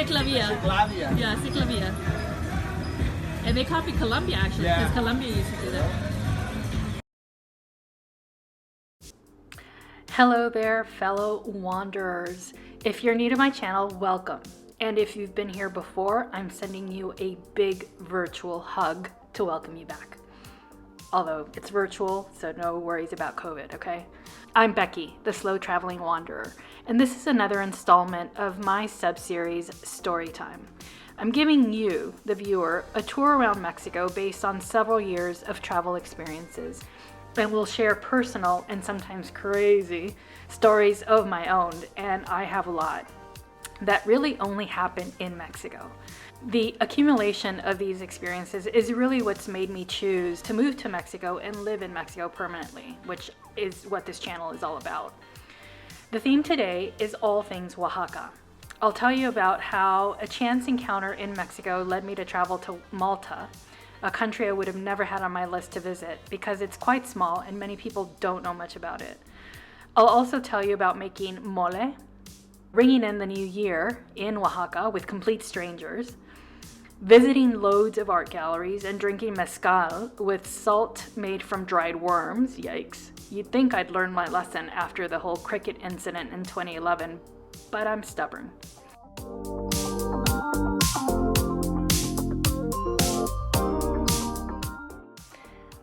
Ciclavia. Ciclavia. Yeah, Ciclavia. And they copied Colombia actually, because Colombia used to do that. Hello there, fellow wanderers. If you're new to my channel, welcome. And if you've been here before, I'm sending you a big virtual hug to welcome you back. Although it's virtual, so no worries about COVID, okay? I'm Becky, the slow traveling wanderer, and this is another installment of my sub-series, Storytime. I'm giving you, the viewer, a tour around Mexico based on several years of travel experiences, and we'll share personal and sometimes crazy stories of my own, and I have a lot, that really only happen in Mexico. The accumulation of these experiences is really what's made me choose to move to Mexico and live in Mexico permanently, which is what this channel is all about. The theme today is all things Oaxaca. I'll tell you about how a chance encounter in Mexico led me to travel to Malta, a country I would have never had on my list to visit because it's quite small and many people don't know much about it. I'll also tell you about making mole, bringing in the new year in Oaxaca with complete strangers, visiting loads of art galleries and drinking mezcal with salt made from dried worms. Yikes. You'd think I'd learned my lesson after the whole cricket incident in 2011, but I'm stubborn.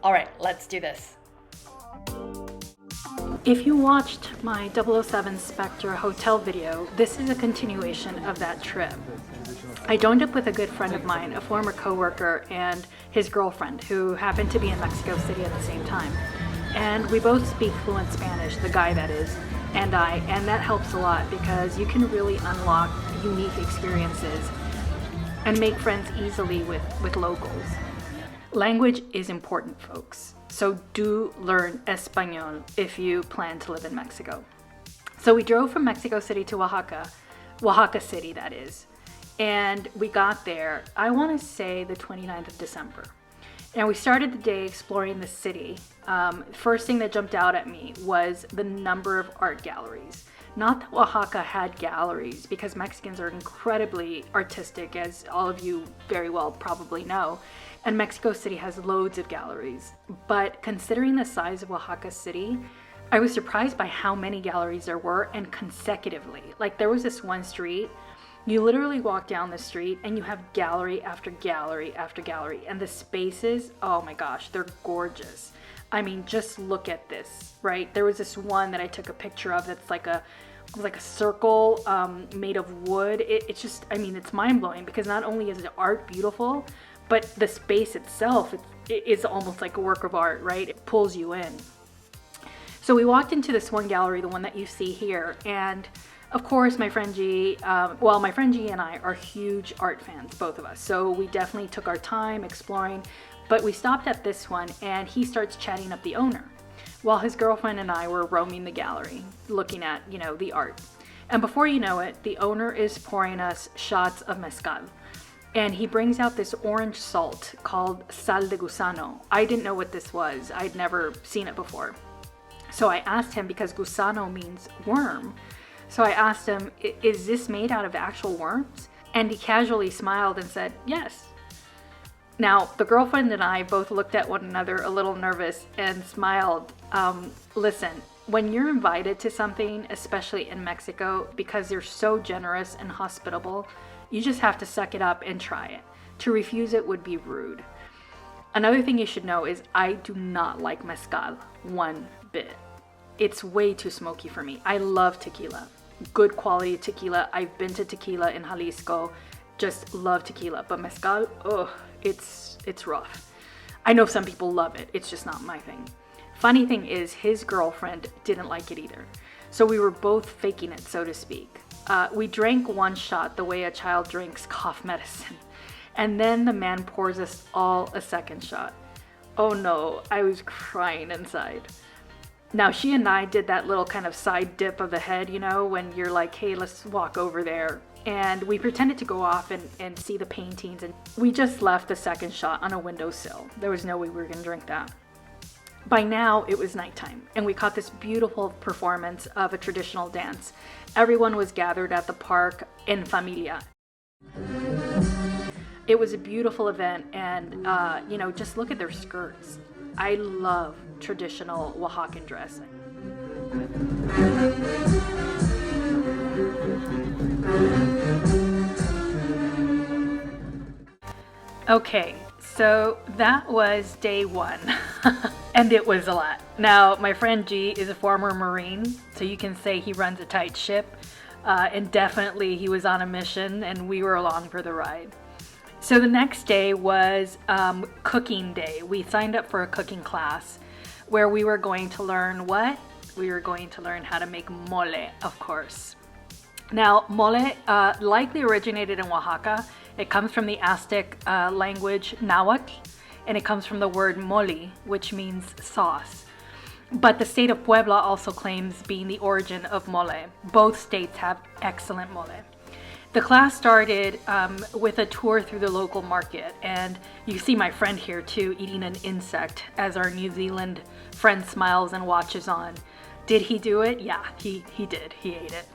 All right, let's do this. If you watched my 007 Spectre hotel video, this is a continuation of that trip. I joined up with a good friend of mine, a former coworker, and his girlfriend, who happened to be in Mexico City at the same time. And we both speak fluent Spanish, the guy that is, and that helps a lot because you can really unlock unique experiences and make friends easily with locals. Language is important, folks. So do learn Espanol if you plan to live in Mexico. So we drove from Mexico City to Oaxaca City, that is. And we got there, I want to say the 29th of December. And we started the day exploring the city. First thing that jumped out at me was the number of art galleries. Not that Oaxaca had galleries, because Mexicans are incredibly artistic, as all of you very well probably know. And Mexico City has loads of galleries. But considering the size of Oaxaca City, I was surprised by how many galleries there were, and consecutively. Like, there was this one street, you literally walk down the street and you have gallery after gallery after gallery. And the spaces, oh my gosh, they're gorgeous. I mean, just look at this, right? There was this one that I took a picture of that's like a circle made of wood. It's just, I mean, it's mind-blowing because not only is the art beautiful, but the space itself it is almost like a work of art, right? It pulls you in. So we walked into this one gallery, the one that you see here, and of course, my friend G and I are huge art fans, both of us. So we definitely took our time exploring, but we stopped at this one and he starts chatting up the owner while his girlfriend and I were roaming the gallery, looking at, the art. And before you know it, the owner is pouring us shots of mezcal. And he brings out this orange salt called sal de gusano. I didn't know what this was. I'd never seen it before. So I asked him, because gusano means worm. So I asked him, is this made out of actual worms? And he casually smiled and said, yes. Now, the girlfriend and I both looked at one another a little nervous and smiled. Listen, when you're invited to something, especially in Mexico, because they're so generous and hospitable, you just have to suck it up and try it. To refuse it would be rude. Another thing you should know is I do not like mezcal one bit. It's way too smoky for me. I love tequila. Good quality tequila. I've been to tequila in Jalisco. Just love tequila. But mezcal, it's rough. I know some people love it. It's just not my thing. Funny thing is, his girlfriend didn't like it either. So we were both faking it, so to speak. We drank one shot the way a child drinks cough medicine. And then the man pours us all a second shot. Oh no, I was crying inside. Now, she and I did that little kind of side dip of the head, when you're like, hey, let's walk over there. And we pretended to go off and see the paintings. And we just left the second shot on a windowsill. There was no way we were going to drink that. By now, it was nighttime, and we caught this beautiful performance of a traditional dance. Everyone was gathered at the park en familia. It was a beautiful event, and just look at their skirts. I love traditional Oaxacan dressing. Okay, so that was day one, and it was a lot. Now, my friend G is a former Marine, so you can say he runs a tight ship, and definitely he was on a mission, and we were along for the ride. So the next day was cooking day. We signed up for a cooking class where we were going to learn what? We were going to learn how to make mole, of course. Now, mole likely originated in Oaxaca. It comes from the Aztec language Nahuatl, and it comes from the word mole, which means sauce. But the state of Puebla also claims being the origin of mole. Both states have excellent mole. The class started with a tour through the local market, and you see my friend here too, eating an insect as our New Zealand friend smiles and watches on. Did he do it? Yeah, he did. He ate it.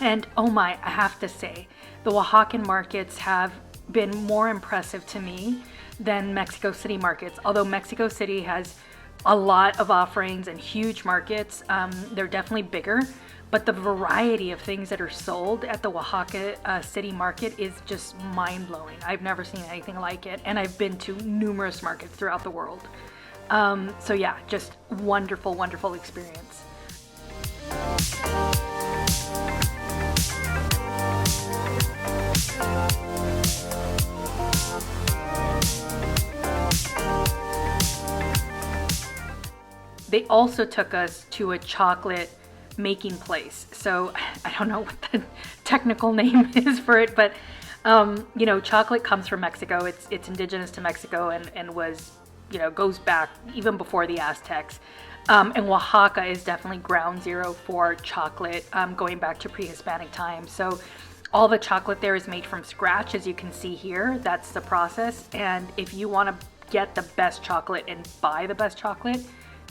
And oh my, I have to say, the Oaxacan markets have been more impressive to me than Mexico City markets. Although Mexico City has a lot of offerings and huge markets, they're definitely bigger. But the variety of things that are sold at the Oaxaca City market is just mind-blowing. I've never seen anything like it, and I've been to numerous markets throughout the world. So yeah, just wonderful, wonderful experience. They also took us to a chocolate making place. So I don't know what the technical name is for it, but chocolate comes from Mexico. It's indigenous to Mexico and was, goes back even before the Aztecs. And Oaxaca is definitely ground zero for chocolate, going back to pre-Hispanic times. So all the chocolate there is made from scratch, as you can see here. That's the process. And if you want to get the best chocolate and buy the best chocolate,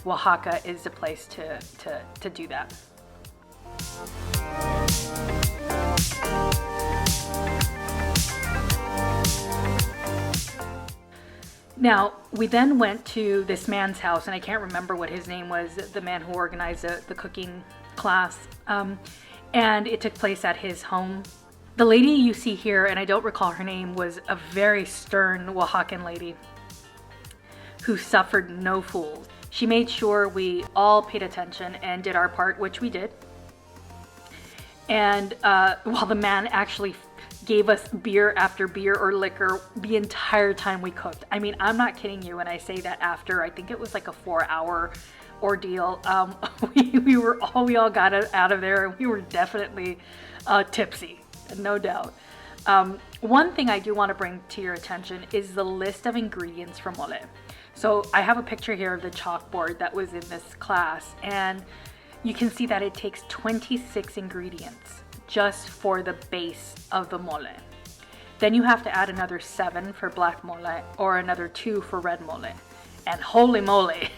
Oaxaca is the place to do that. Now, we then went to this man's house, and I can't remember what his name was, the man who organized the cooking class, and it took place at his home. The lady you see here, and I don't recall her name, was a very stern Oaxacan lady who suffered no fools. She made sure we all paid attention and did our part, which we did. And while the man actually gave us beer after beer or liquor the entire time we cooked. I mean, I'm not kidding you when I say that after, I think it was like a 4-hour ordeal. We all got out of there, and we were definitely tipsy, no doubt. One thing I do want to bring to your attention is the list of ingredients for mole. So I have a picture here of the chalkboard that was in this class, and you can see that it takes 26 ingredients just for the base of the mole. Then you have to add another 7 for black mole or another 2 for red mole. And holy moly,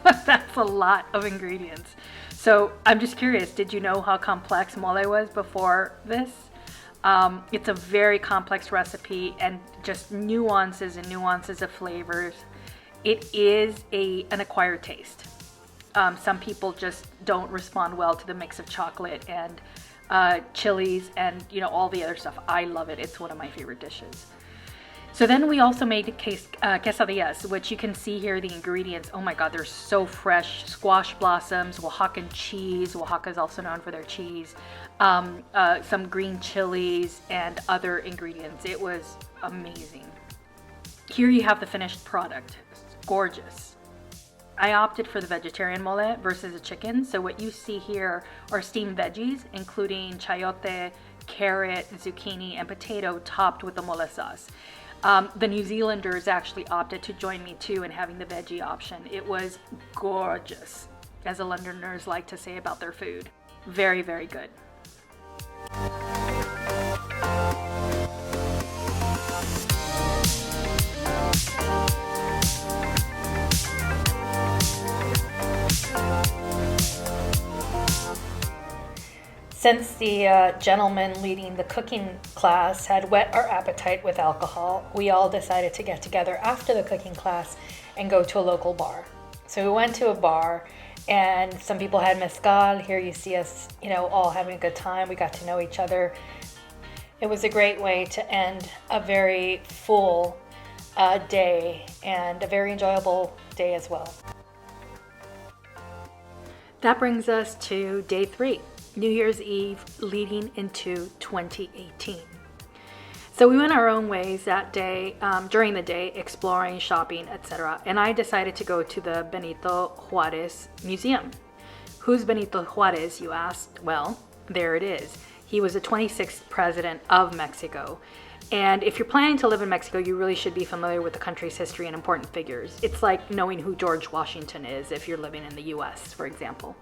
that's a lot of ingredients. So I'm just curious, did you know how complex mole was before this? It's a very complex recipe and just nuances and nuances of flavors. It is an acquired taste. Some people just don't respond well to the mix of chocolate and chilies and all the other stuff. I love it. It's one of my favorite dishes. So then we also made quesadillas, which you can see here, the ingredients. Oh my God, they're so fresh. Squash blossoms, Oaxacan cheese. Oaxaca is also known for their cheese. Some green chilies and other ingredients. It was amazing. Here you have the finished product. It's gorgeous. I opted for the vegetarian mole versus a chicken. So what you see here are steamed veggies, including chayote, carrot, zucchini, and potato topped with the mole sauce. The New Zealanders actually opted to join me too in having the veggie option. It was gorgeous, as the Londoners like to say about their food. Very, very good. Since the gentleman leading the cooking class had whet our appetite with alcohol, we all decided to get together after the cooking class and go to a local bar. So we went to a bar, and some people had mezcal. Here you see us, all having a good time. We got to know each other. It was a great way to end a very full day and a very enjoyable day as well. That brings us to day 3, New Year's Eve leading into 2018. So we went our own ways that day, during the day, exploring, shopping, etc. And I decided to go to the Benito Juarez Museum. Who's Benito Juarez, you asked? Well, there it is. He was the 26th president of Mexico. And if you're planning to live in Mexico, you really should be familiar with the country's history and important figures. It's like knowing who George Washington is if you're living in the US, for example.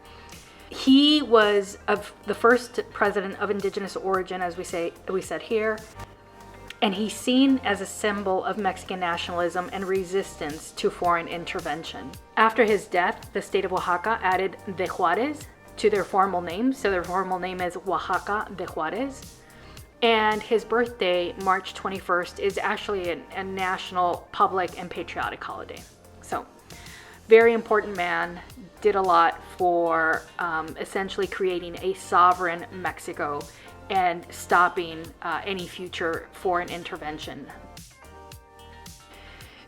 He was the first president of indigenous origin, as we said here, and he's seen as a symbol of Mexican nationalism and resistance to foreign intervention. After his death, the state of Oaxaca added de Juarez to their formal name, so their formal name is Oaxaca de Juarez. And his birthday, March 21st, is actually a national, public, and patriotic holiday. So, very important man, did a lot for essentially creating a sovereign Mexico and stopping any future foreign intervention.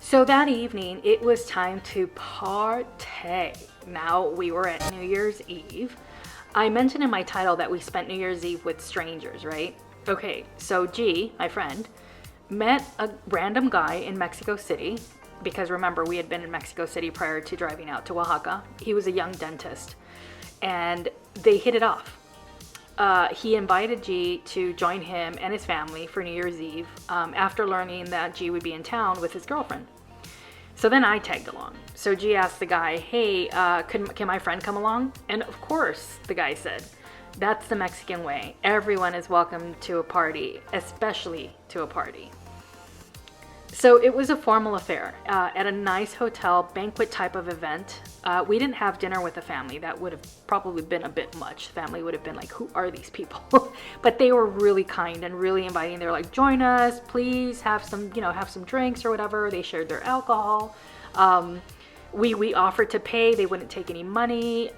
So that evening, it was time to partay. Now, we were at New Year's Eve. I mentioned in my title that we spent New Year's Eve with strangers, right? Okay, so G, my friend, met a random guy in Mexico City, because remember, we had been in Mexico City prior to driving out to Oaxaca. He was a young dentist, and they hit it off. He invited G to join him and his family for New Year's Eve after learning that G would be in town with his girlfriend. So then I tagged along. So G asked the guy, hey, can my friend come along? And of course, the guy said, that's the Mexican way. Everyone is welcome to a party, especially to a party. So it was a formal affair at a nice hotel banquet type of event. We didn't have dinner with the family. That would have probably been a bit much. The family would have been like, who are these people? But they were really kind and really inviting. They were like, join us, please have some drinks or whatever. They shared their alcohol. We offered to pay. They wouldn't take any money.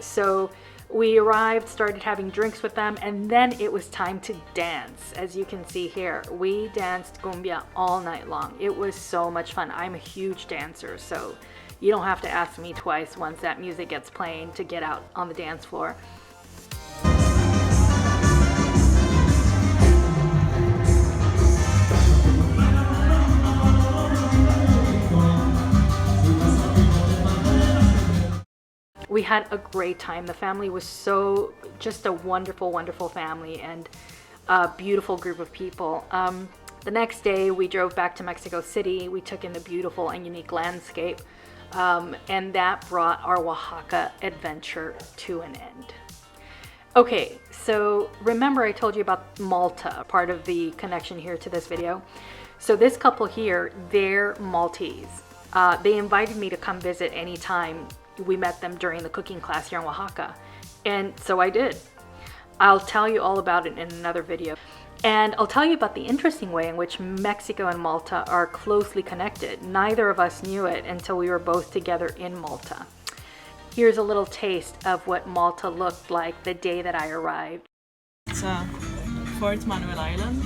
So we arrived, started having drinks with them, and then it was time to dance. As you can see here, we danced cumbia all night long. It was so much fun. I'm a huge dancer, so you don't have to ask me twice once that music gets playing to get out on the dance floor. We had a great time. The family was just a wonderful, wonderful family and a beautiful group of people. The next day we drove back to Mexico City. We took in the beautiful and unique landscape, and that brought our Oaxaca adventure to an end. Okay, so remember I told you about Malta, part of the connection here to this video. So this couple here, they're Maltese. They invited me to come visit anytime. We met them during the cooking class here in Oaxaca, and so I did. I'll tell you all about it in another video. And I'll tell you about the interesting way in which Mexico and Malta are closely connected. Neither of us knew it until we were both together in Malta. Here's a little taste of what Malta looked like the day that I arrived. It's Fort Manuel Island.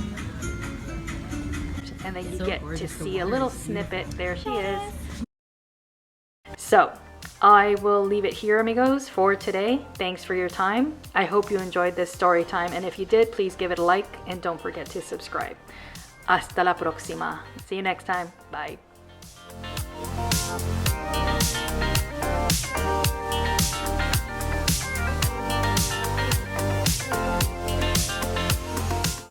And then you get to see a little snippet. There she is. So, I will leave it here, amigos, for today. Thanks for your time. I hope you enjoyed this story time, and if you did, please give it a like and don't forget to subscribe. Hasta la próxima. See you next time. Bye.